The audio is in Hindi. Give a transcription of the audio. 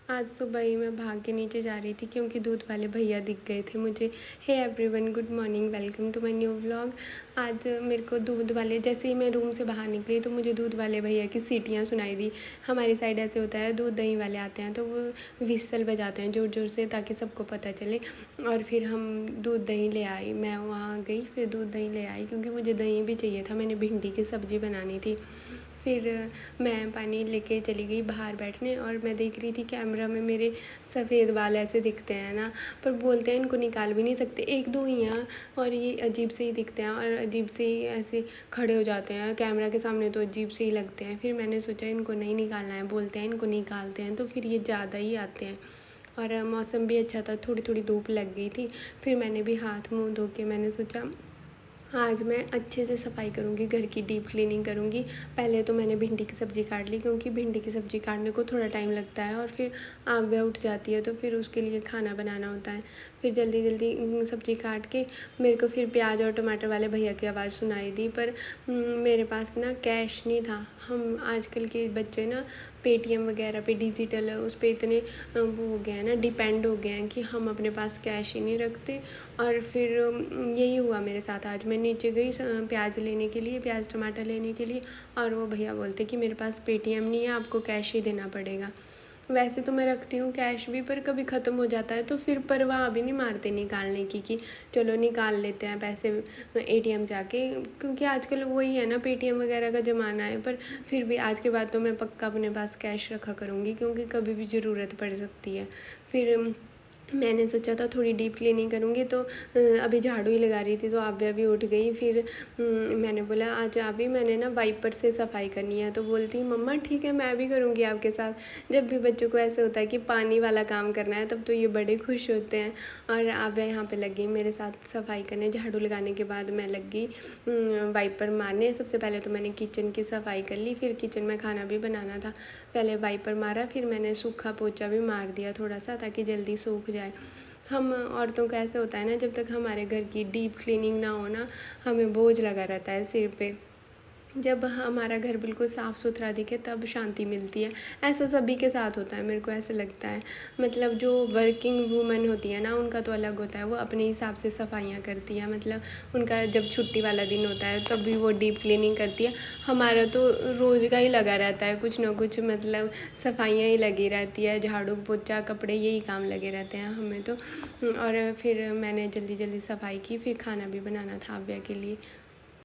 आज सुबह ही मैं भाग के नीचे जा रही थी क्योंकि दूध वाले भैया दिख गए थे मुझे। Hey everyone, good morning, welcome to my new vlog. आज मेरे को दूध वाले, जैसे ही मैं रूम से बाहर निकली तो मुझे दूध वाले भैया की सीटियाँ सुनाई दी। हमारी साइड ऐसे होता है, दूध दही वाले आते हैं तो वो व्हिसल बजाते हैं ज़ोर ज़ोर से ताकि सबको पता चले। और फिर हम दूध दही ले आई, मैं वहाँ गई फिर दूध दही ले आई क्योंकि मुझे दही भी चाहिए था, मैंने भिंडी की सब्ज़ी बनानी थी। फिर मैं पानी लेके चली गई बाहर बैठने और मैं देख रही थी कैमरा में मेरे सफ़ेद बाल ऐसे दिखते हैं ना, पर बोलते हैं इनको निकाल भी नहीं सकते, एक दो ही हैं और ये अजीब से ही दिखते हैं और अजीब से ही ऐसे खड़े हो जाते हैं कैमरा के सामने, तो अजीब से ही लगते हैं। फिर मैंने सोचा इनको नहीं निकालना है, बोलते हैं इनको निकालते हैं, तो फिर ये ज़्यादा ही आते हैं। और मौसम भी अच्छा था, थोड़ी थोड़ी धूप लग गई थी। फिर मैंने भी हाथ मुँह धो के मैंने सोचा आज मैं अच्छे से सफाई करूँगी, घर की डीप क्लीनिंग करूँगी। पहले तो मैंने भिंडी की सब्ज़ी काट ली क्योंकि भिंडी की सब्ज़ी काटने को थोड़ा टाइम लगता है और फिर आंवला उठ जाती है तो फिर उसके लिए खाना बनाना होता है। फिर जल्दी जल्दी सब्ज़ी काट के मेरे को फिर प्याज और टमाटर वाले भैया की आवाज़ सुनाई दी, पर मेरे पास ना कैश नहीं था। हम आजकल के बच्चे ना पेटीएम वगैरह पे डिजिटल उस पे इतने वो हो गए हैं ना, डिपेंड हो गए हैं कि हम अपने पास कैश ही नहीं रखते। और फिर यही हुआ मेरे साथ। आज मैं नीचे गई प्याज लेने के लिए, प्याज टमाटर लेने के लिए, और वो भैया बोलते कि मेरे पास पेटीएम नहीं है, आपको कैश ही देना पड़ेगा। वैसे तो मैं रखती हूँ कैश भी, पर कभी ख़त्म हो जाता है तो फिर परवाह भी नहीं मारते निकालने की कि चलो निकाल लेते हैं पैसे एटीएम जाके, क्योंकि आजकल वही है ना, पेटीएम वगैरह का ज़माना है। पर फिर भी आज के बाद तो मैं पक्का अपने पास कैश रखा करूँगी क्योंकि कभी भी ज़रूरत पड़ सकती है। फिर मैंने सोचा था थोड़ी डीप क्लीनिंग करूँगी तो अभी झाड़ू ही लगा रही थी तो आव्या भी उठ गई। फिर मैंने बोला आज अभी मैंने ना वाइपर से सफाई करनी है, तो बोलती मम्मा ठीक है मैं भी करूँगी आपके साथ। जब भी बच्चों को ऐसे होता है कि पानी वाला काम करना है तब तो ये बड़े खुश होते हैं। और आव्या यहाँ पे लग गई मेरे साथ सफाई करने। झाड़ू लगाने के बाद मैं लग गई वाइपर मारने। सबसे पहले तो मैंने किचन की सफाई कर ली, फिर किचन में खाना भी बनाना था। पहले वाइपर मारा, फिर मैंने सूखा पोछा भी मार दिया थोड़ा सा ताकि जल्दी सूख जाए। हम औरतों का ऐसे होता है ना, जब तक हमारे घर की डीप क्लीनिंग ना हो ना, हमें बोझ लगा रहता है सिर पे। जब हमारा घर बिल्कुल साफ़ सुथरा दिखे तब शांति मिलती है। ऐसा सभी के साथ होता है, मेरे को ऐसे लगता है। मतलब जो वर्किंग वूमेन होती है ना, उनका तो अलग होता है, वो अपने हिसाब से सफाइयाँ करती हैं। मतलब उनका जब छुट्टी वाला दिन होता है तब भी वो डीप क्लीनिंग करती है। हमारा तो रोज़ का ही लगा रहता है कुछ ना कुछ, मतलब सफाइयाँ ही लगी रहती है, झाड़ू पोछा कपड़े यही काम लगे रहते हैं हमें तो। और फिर मैंने जल्दी जल्दी सफाई की, फिर खाना भी बनाना था आव्या के लिए।